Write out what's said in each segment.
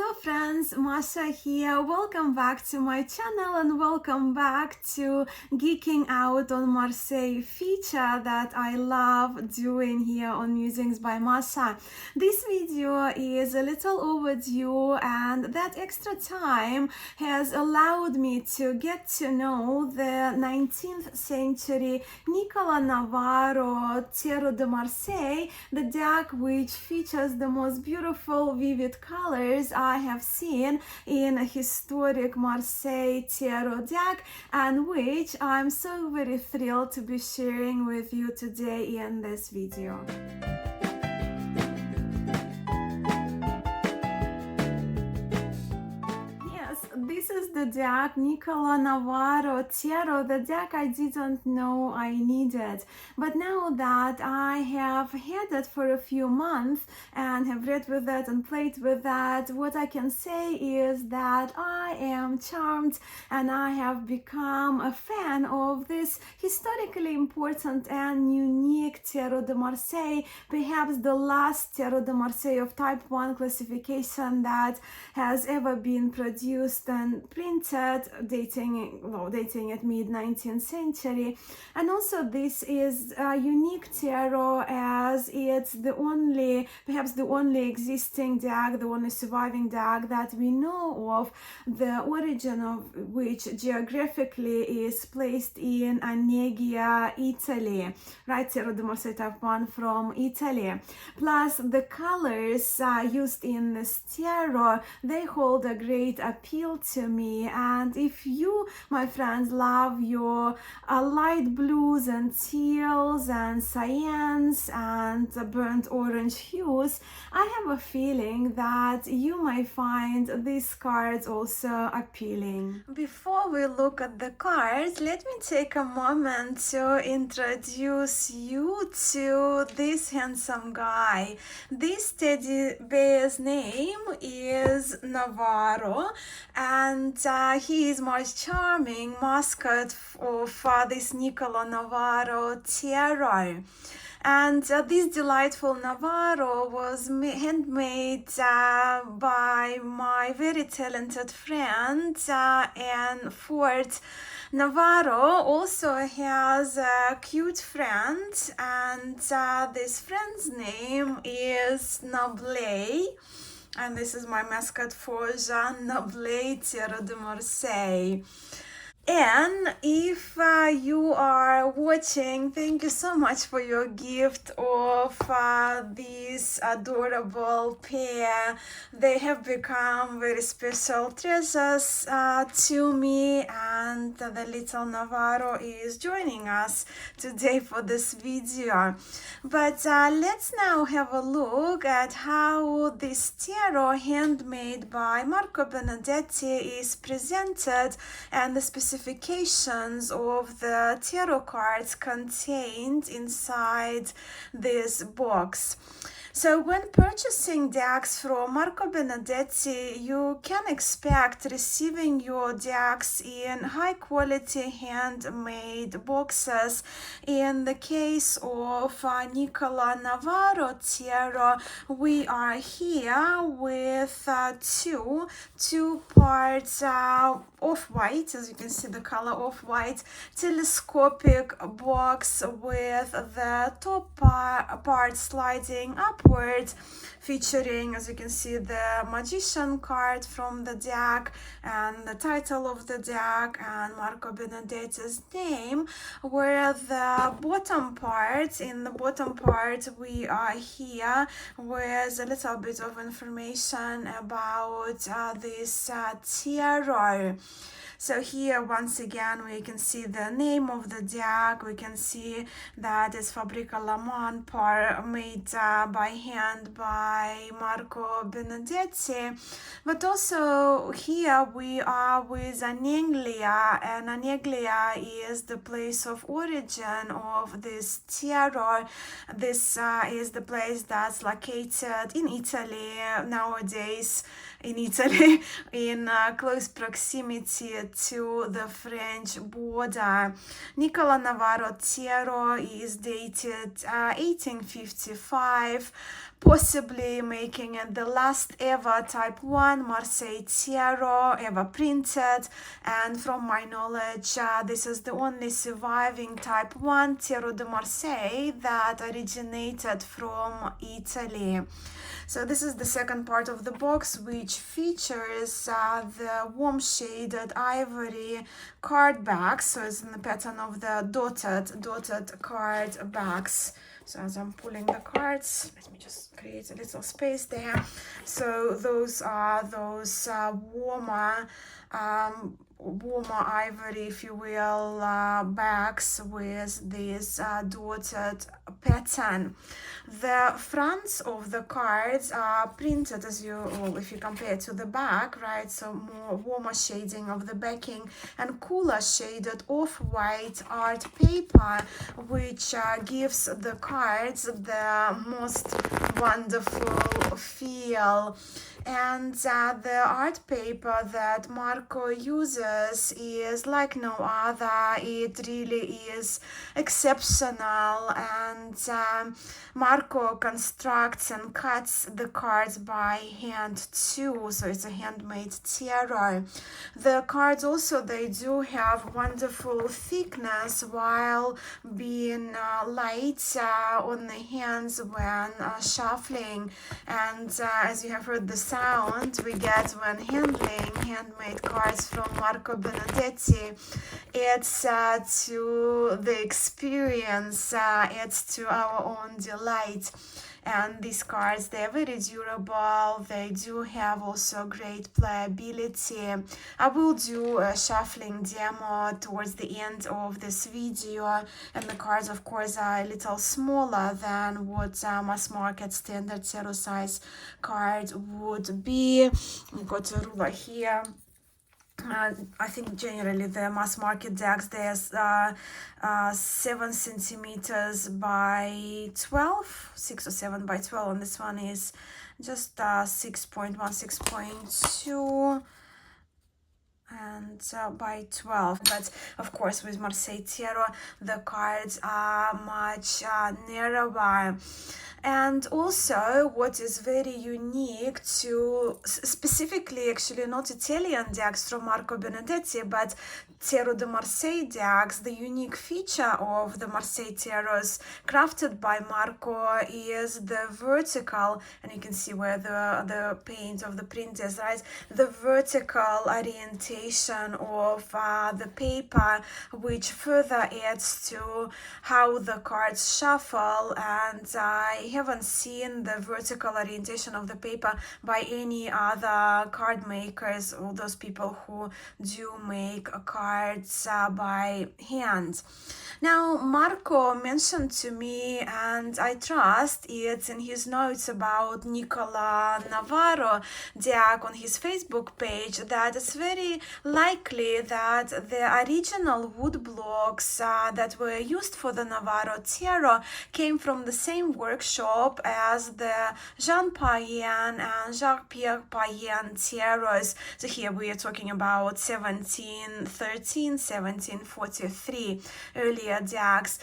Hello friends, Masha here. Welcome back to my channel and welcome back to Geeking Out on Marseille feature that I love doing here on Musings by Masha. This video is a little overdue and that extra time has allowed me to get to know the 19th century Nicola Novaro Tarot de Marseille, the deck which features the most beautiful vivid colors I have seen in a historic Marseille tarot deck, and which I'm so very thrilled to be sharing with you today in this video. This is the deck Nicola Novaro Tarot, the deck I didn't know I needed. But now that I have had it for a few months and have read with it and played with that, what I can say is that I am charmed and I have become a fan of this historically important and unique Tarot de Marseille, perhaps the last Tarot de Marseille of type 1 classification that has ever been produced and printed, dating at mid-19th century. And also this is a unique tarot as it's perhaps the only existing deck, the only surviving deck that we know of, the origin of which geographically is placed in Anegia, Italy, right? Tarot de Marseille type 1 from Italy. Plus the colors used in this tarot, they hold a great appeal to me. And if you, my friends, love your light blues and teals and cyans and burnt orange hues, I have a feeling that you might find these cards also appealing. Before we look at the cards, let me take a moment to introduce you to this handsome guy. This teddy bear's name is Novaro, and he is most charming mascot of this Nicola Novaro Tarot. And this delightful Novaro was handmade by my very talented friend Anne Ford. Novaro also has a cute friend, and this friend's name is Noble. And this is my mascot for Jean Noble Tarot de Marseille. And if you are watching, thank you so much for your gift of this adorable pair. They have become very special treasures to me, and the little Novaro is joining us today for this video. But let's now have a look at how this tarot handmade by Marco Benedetti is presented and the specifications of the tarot cards contained inside this box. So when purchasing decks from Marco Benedetti, you can expect receiving your decks in high quality handmade boxes. In the case of Nicola Novaro Tarot, we are here with two parts off-white, as you can see the color off-white, telescopic box with the top part sliding upwards, featuring, as you can see, the magician card from the deck and the title of the deck and Marco Benedetti's name, where the bottom part, in the bottom part we are here with a little bit of information about this tarot. So here once again we can see the name of the deck, we can see that it's Fabrica Lamont made by hand by Marco Benedetti, but also here we are with Aneglia, and Aneglia is the place of origin of this tarot. This is the place that's located in Italy nowadays, in close proximity to the French border. Nicola Novaro Tarot is dated 1855 possibly making it the last ever type 1 Marseille tarot ever printed, and from my knowledge this is the only surviving type 1 tarot de Marseille that originated from Italy. So this is the second part of the box, which features the warm shaded ivory card backs. So it's in the pattern of the dotted card backs. So as I'm pulling the cards, let me just create a little space there. So those are those warmer ivory, if you will, backs with this dotted pattern. The fronts of the cards are printed as if you compare it to the back, right? So more warmer shading of the backing and cooler shaded off-white art paper, which gives the cards the most wonderful feel. And the art paper that Marco uses is like no other. It really is exceptional, and Marco constructs and cuts the cards by hand too, so it's a handmade tarot. The cards also, they do have wonderful thickness while being light on the hands when shuffling, and as you have heard the sound we get when handling handmade cards from Marco Benedetti, it's to the experience, it's to our own delight. And these cards, they're very durable. They do have also great playability. I will do a shuffling demo towards the end of this video, and the cards of course are a little smaller than what mass market standard tarot size card would be. I've got a ruler here. I think generally the mass market decks, there's 7 centimeters by 12, 6 or 7 by 12, and this one is just 6.1, 6.2 and by 12. But of course with Marseille tarot the cards are much narrower. And also what is very unique to specifically, actually not Italian decks from Marco Benedetti, but Tarot de Marseille decks, the unique feature of the Marseille tarots crafted by Marco is the vertical, and you can see where the paint of the print is, right? The vertical orientation of the paper, which further adds to how the cards shuffle. And I haven't seen the vertical orientation of the paper by any other card makers or those people who do make cards by hand. Now Marco mentioned to me, and I trust it's in his notes about Nicola Novaro deck on his Facebook page, that it's very likely that the original wood blocks that were used for the Novaro tarot came from the same workshop as the Jean Payen and Jacques-Pierre Payen tarots. So here we are talking about 1713, 1743 earlier decks.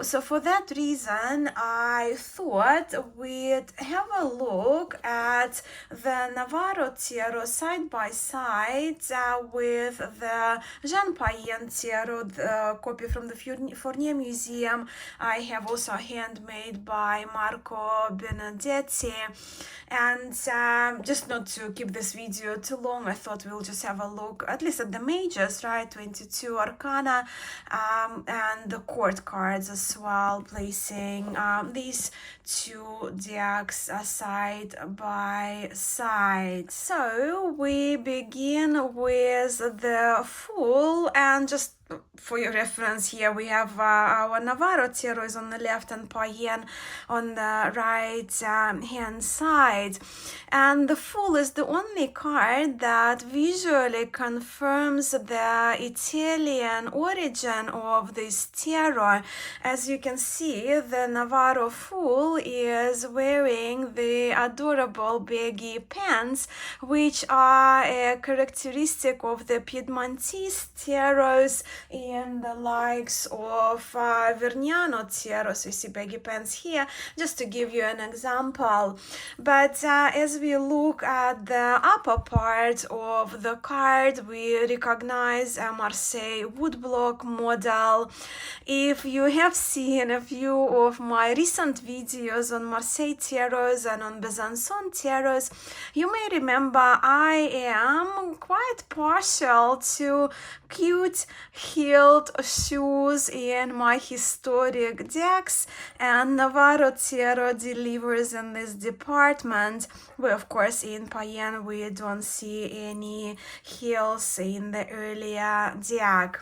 So for that reason I thought we'd have a look at the Novaro tarot side by side with the Jean Payen tarot, the copy from the Fournier Museum. I have also handmade by Marco Benedetti. And just not to keep this video too long, I thought we'll just have a look at least at the majors, right? 22 Arcana and the court cards as well, placing these two decks side by side. So we begin with the full, and just for your reference here we have our Novaro tarot is on the left and Payen on the right hand side, and the full is the only card that visually confirms the Italian origin of this tarot. As you can see, the Novaro full is wearing the adorable baggy pants, which are a characteristic of the Piedmontese tarots in the likes of Verniano Tarot. So you see baggy pants here, just to give you an example. But as we look at the upper part of the card, we recognize a Marseille woodblock model. If you have seen a few of my recent videos on Marseille tarots and on Besançon tarots, you may remember I am quite partial to cute heeled shoes in my historic decks, and Novaro Tarot delivers in this department. Where of course in Payen we don't see any heels in the earlier deck.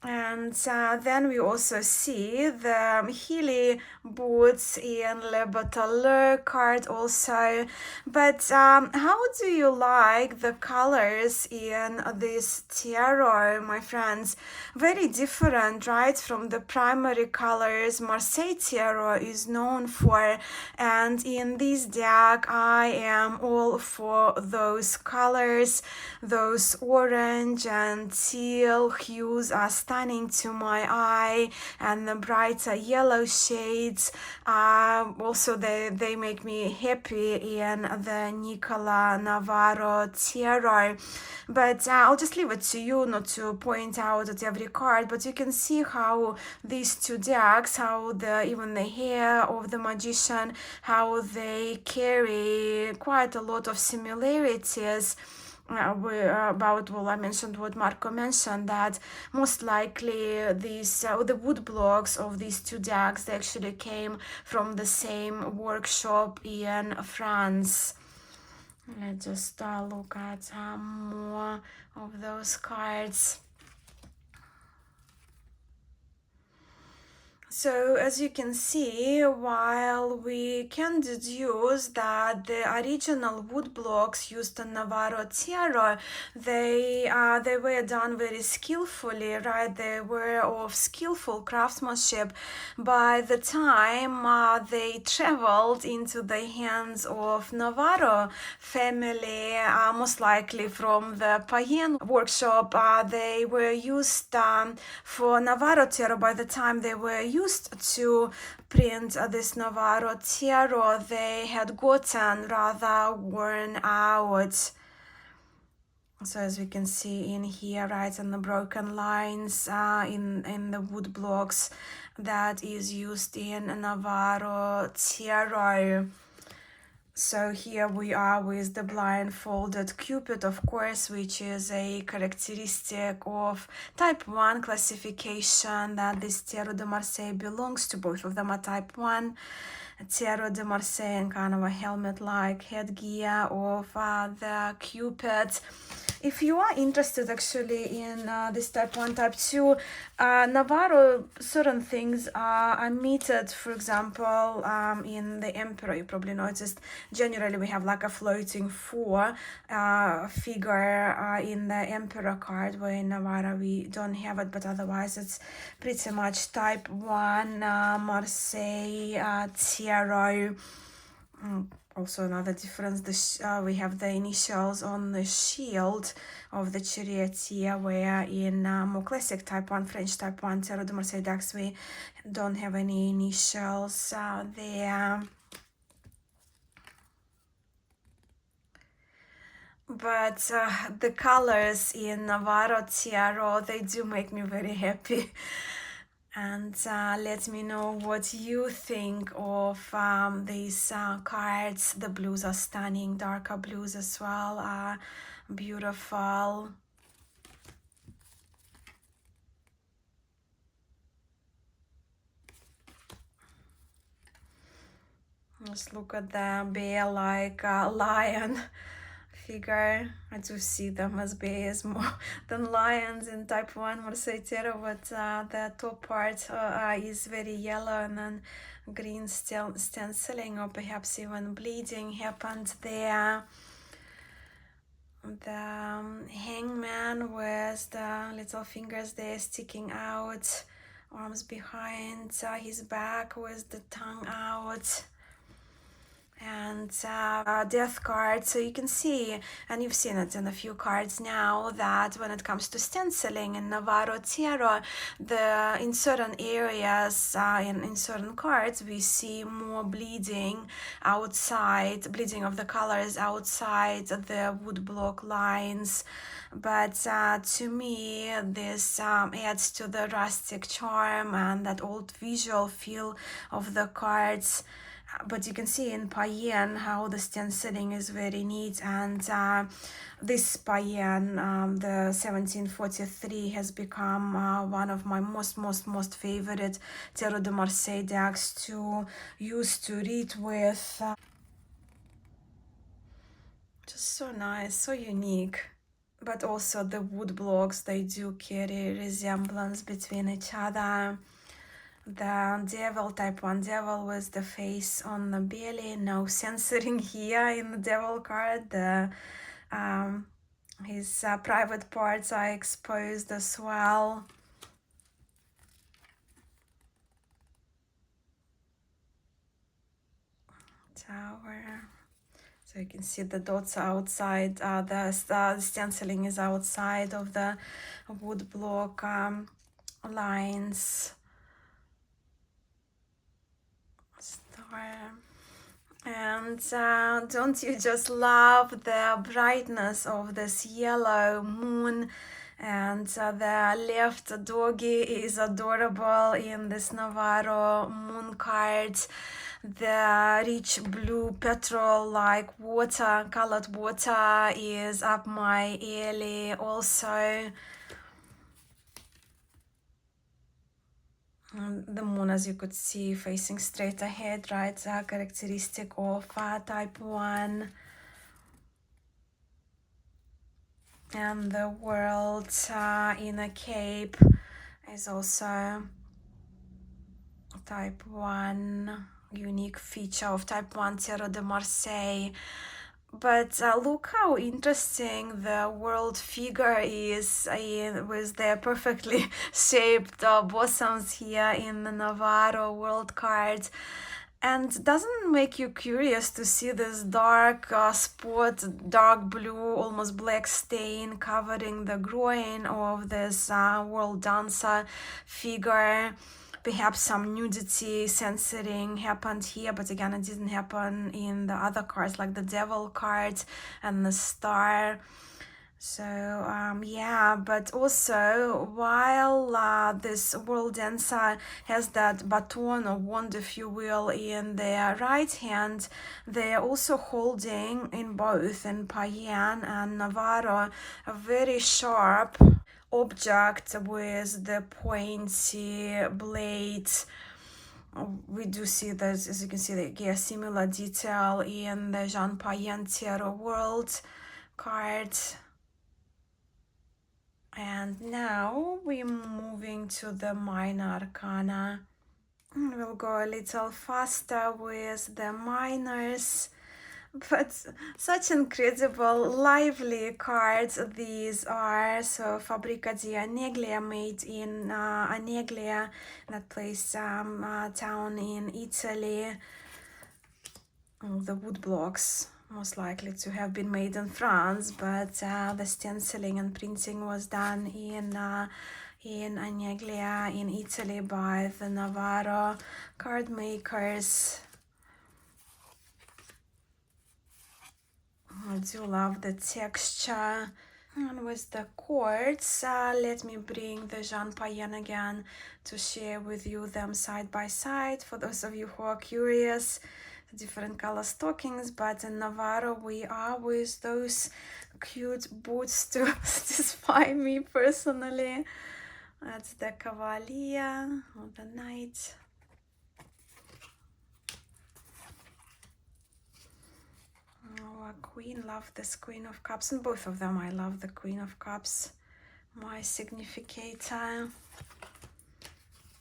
And then we also see the Healy boots in Le Bateleur card also. But how do you like the colors in this tarot, my friends? Very different, right, from the primary colors Marseille tarot is known for. And in this deck, I am all for those colors. Those orange and teal hues are stunning to my eye, and the brighter yellow shades also they make me happy in the Nicola Novaro tarot. But I'll just leave it to you not to point out at every card, but you can see how these two decks, how even the hair of the magician, how they carry quite a lot of similarities. I mentioned what Marco mentioned, that most likely these the wood blocks of these two decks, they actually came from the same workshop in France. Let's just look at more of those cards. So as you can see, while we can deduce that the original wood blocks used in Novaro tarot, they were done very skillfully, right? They were of skillful craftsmanship. By the time they traveled into the hands of Novaro family, most likely from the Payen workshop, they were used for Novaro tarot. By the time they were used to print this Novaro tarot, they had gotten rather worn out. So as we can see in here, right, and the broken lines in the wood blocks that is used in Novaro tarot. So here we are with the blindfolded Cupid, of course, which is a characteristic of type 1 classification, that this Tarot de Marseille belongs to. Both of them are type 1. Tarot de Marseille and kind of a helmet-like headgear of the Cupid. If you are interested actually in this type 1, type 2, Novaro, certain things are omitted. For example, in the Emperor, you probably noticed, generally we have like a floating 4 figure in the Emperor card, where in Novaro we don't have it, but otherwise it's pretty much type 1 Marseille tarot. Also another difference, we have the initials on the shield of the charioteer, where in more classic type 1, French type 1 Tarot de Marseille decks, we don't have any initials there. But the colors in Novaro tarot, they do make me very happy. And let me know what you think of these cards. The blues are stunning, darker blues as well are beautiful. Let's look at the bear-like lion figure. I do see them as bears more than lions in type 1 Marseille tarot, but the top part is very yellow, and then green stenciling, or perhaps even bleeding happened there. The hangman with the little fingers there sticking out, arms behind his back with the tongue out. and death card. So you can see, and you've seen it in a few cards now, that when it comes to stenciling in Novaro Tarot, in certain areas, in certain cards, we see more bleeding outside, bleeding of the colors outside the woodblock lines. But to me, this adds to the rustic charm and that old visual feel of the cards. But you can see in Payen how the stenciling is very neat, and this Payen, the 1743, has become one of my most favorite Tarot de Marseille decks to use to read with. Just so nice, so unique. But also the wood blocks, they do carry resemblance between each other. The devil, type 1 devil with the face on the belly, no censoring here in the devil card. His private parts are exposed as well. Tower. So you can see the dots outside, the stenciling is outside of the wood block lines. And don't you just love the brightness of this yellow moon? And the left doggy is adorable in this Novaro moon card. The rich blue petrol-like water, colored water, is up my alley also. The moon, as you could see, facing straight ahead, right? Characteristic of type 1. And the world in a cape is also type 1, unique feature of type 1 Tarot de Marseille. But look how interesting the world figure is with their perfectly shaped bosoms here in the Novaro world card. And doesn't make you curious to see this dark spot, dark blue, almost black stain covering the groin of this world dancer figure? Perhaps some nudity censoring happened here, but again, it didn't happen in the other cards, like the devil card and the star. So yeah, but also while this world dancer has that baton or wand, if you will, in their right hand, they are also holding in both, in Payen and Novaro, a very sharp object with the pointy blade. We do see this, as you can see, a similar detail in the Jean Payen Tarot World card. And now we're moving to the minor arcana. We'll go a little faster with the minors, but such incredible, lively cards these are. So Fabbrica di Aneglia, made in Aneglia, that place, town in Italy. The wood blocks most likely to have been made in France, but the stenciling and printing was done in Aneglia in Italy by the Novaro card makers. I do love the texture. And with the quartz, let me bring the Jean Payen again to share with you them side by side for those of you who are curious. Different color stockings, but in Novaro we are with those cute boots to satisfy me personally. That's the Cavalier or the Knight. Oh, a Queen, love this Queen of Cups, and both of them I love the Queen of Cups, my significator.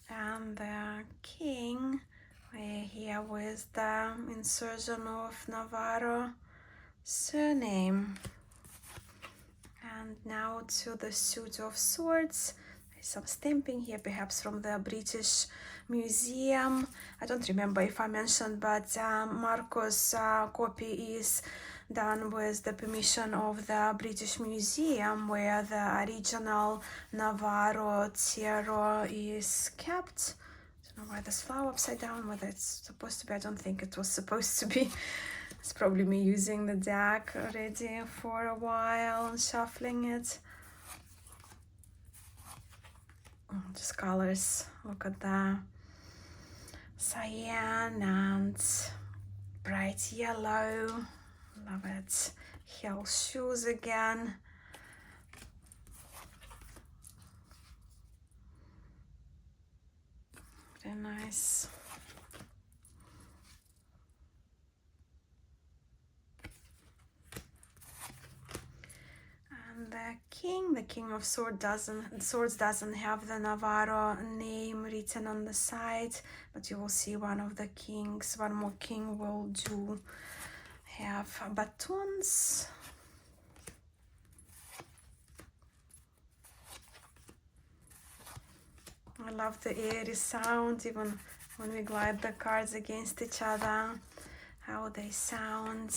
And the King, we're here with the insertion of Novaro surname. And now to the suit of swords. some stamping here, perhaps from the British Museum. I don't remember if I mentioned, but Marco's copy is done with the permission of the British Museum, where the original Novaro tarot is kept. I don't know why this flower upside down, whether it's supposed to be. I don't think it was supposed to be. It's probably me using the deck already for a while and shuffling it. Just colors. Look at the cyan and bright yellow. Love it. Heel shoes again. Very nice. The King of Swords doesn't have the Novaro name written on the side, but you will see one of the kings, one more king will do have batons. I love the airy sound, even when we glide the cards against each other, how they sound.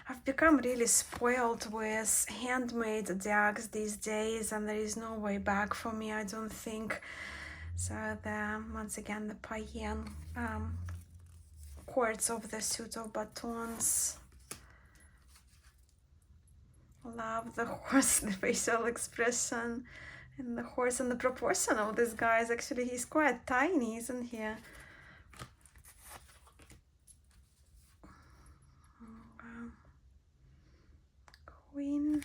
I've become really spoiled with handmade decks these days, and there is no way back for me, I don't think. So once again, the payen quartz of the suit of batons. Love the horse, the facial expression, and the horse, and the proportion of this guy is actually, he's quite tiny, isn't he? Queen,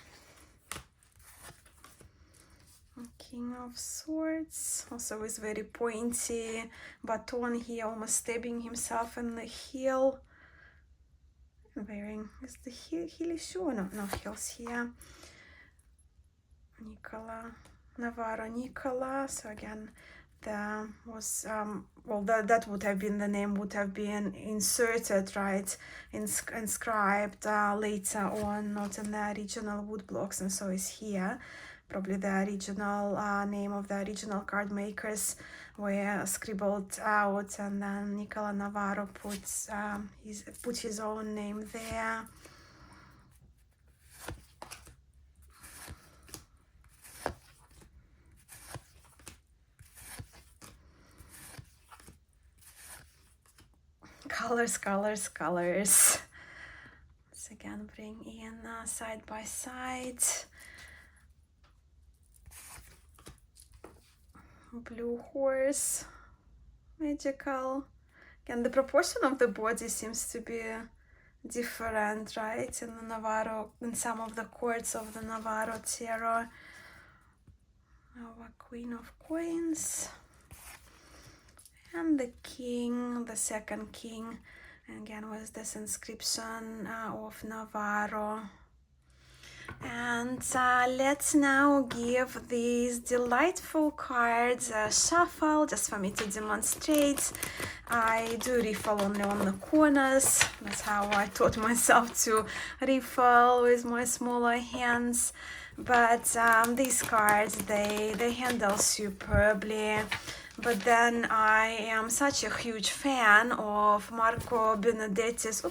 King of Swords, also with very pointy baton here, almost stabbing himself in the heel. Wearing, is the heel shoe? No heels here. Nicola Novaro, Nicola. So again, there was well, that would have been, the name would have been inserted, right, inscribed later on, not in the original wood blocks, and so is here. Probably the original name of the original card makers were scribbled out, and then Nicola Novaro put his own name there. Colors, colors, colors. Let's again bring in side by side. Blue horse, magical. Again, the proportion of the body seems to be different, right? In the Novaro, in some of the quartz of the Novaro tarot. Our Queen of Coins. And the king, the second king, again with this inscription of Novaro. And let's now give these delightful cards a shuffle, just for me to demonstrate. I do riffle only on the corners. That's how I taught myself to riffle with my smaller hands. But these cards, they handle superbly. But then I am such a huge fan of Marco Benedetti's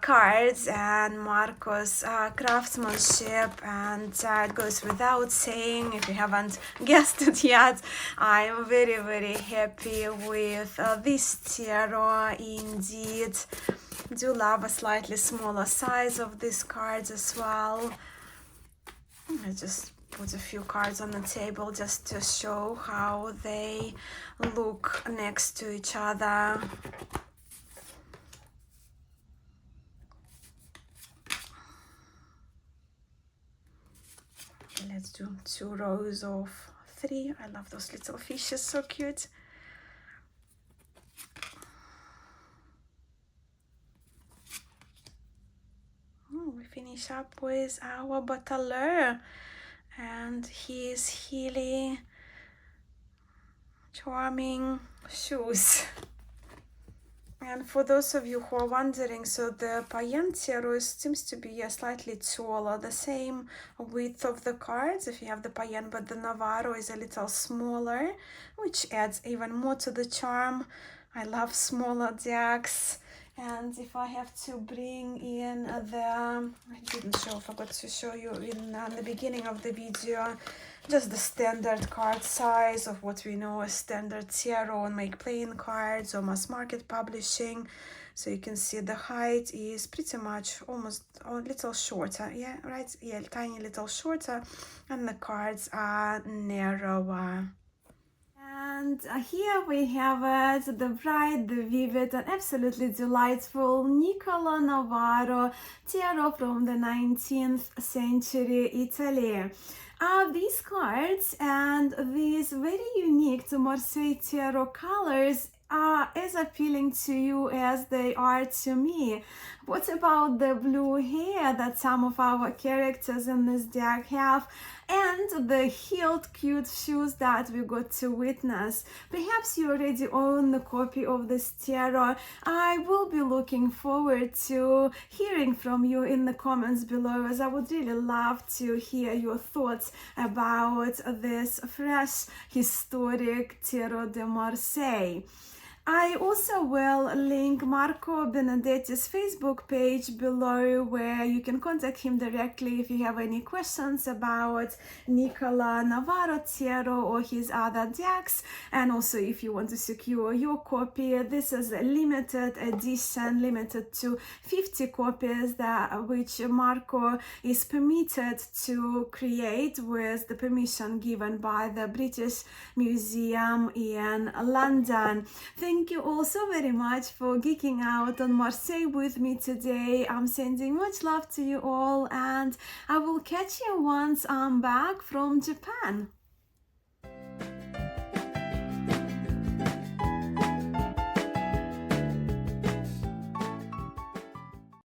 cards and Marco's craftsmanship, and it goes without saying, if you haven't guessed it yet, I'm very, very happy with this tarot indeed. Do love a slightly smaller size of these cards as well. I just put a few cards on the table just to show how they look next to each other. Let's do 2 rows of 3. I love those little fishes, so cute. We finish up with our butler and his hilly, charming shoes. And for those of you who are wondering, so the payen tarot seems to be slightly taller, the same width of the cards if you have the payen, but the Novaro is a little smaller, which adds even more to the charm. I love smaller decks. And if I have to bring in I forgot to show you in the beginning of the video, just the standard card size of what we know as standard tarot and make playing cards or mass market publishing. So you can see the height is pretty much almost a little shorter, yeah, right? Yeah, tiny little shorter, and the cards are narrower. And here we have it, the bright, the vivid, and absolutely delightful Nicola Novaro tarot from the 19th century Italy. These cards and these very unique to Marseille tarot colors are as appealing to you as they are to me. What about the blue hair that some of our characters in this deck have, and the heeled cute shoes that we got to witness? Perhaps you already own the copy of this tarot. I will be looking forward to hearing from you in the comments below, as I would really love to hear your thoughts about this fresh historic Tarot de Marseille. I also will link Marco Benedetti's Facebook page below, where you can contact him directly if you have any questions about Nicola Novaro tarot or his other decks, and also if you want to secure your copy. This is a limited edition, limited to 50 copies, which Marco is permitted to create with the permission given by the British Museum in London. Thank you all so very much for geeking out on Marseille with me today. I'm sending much love to you all, and I will catch you once I'm back from Japan.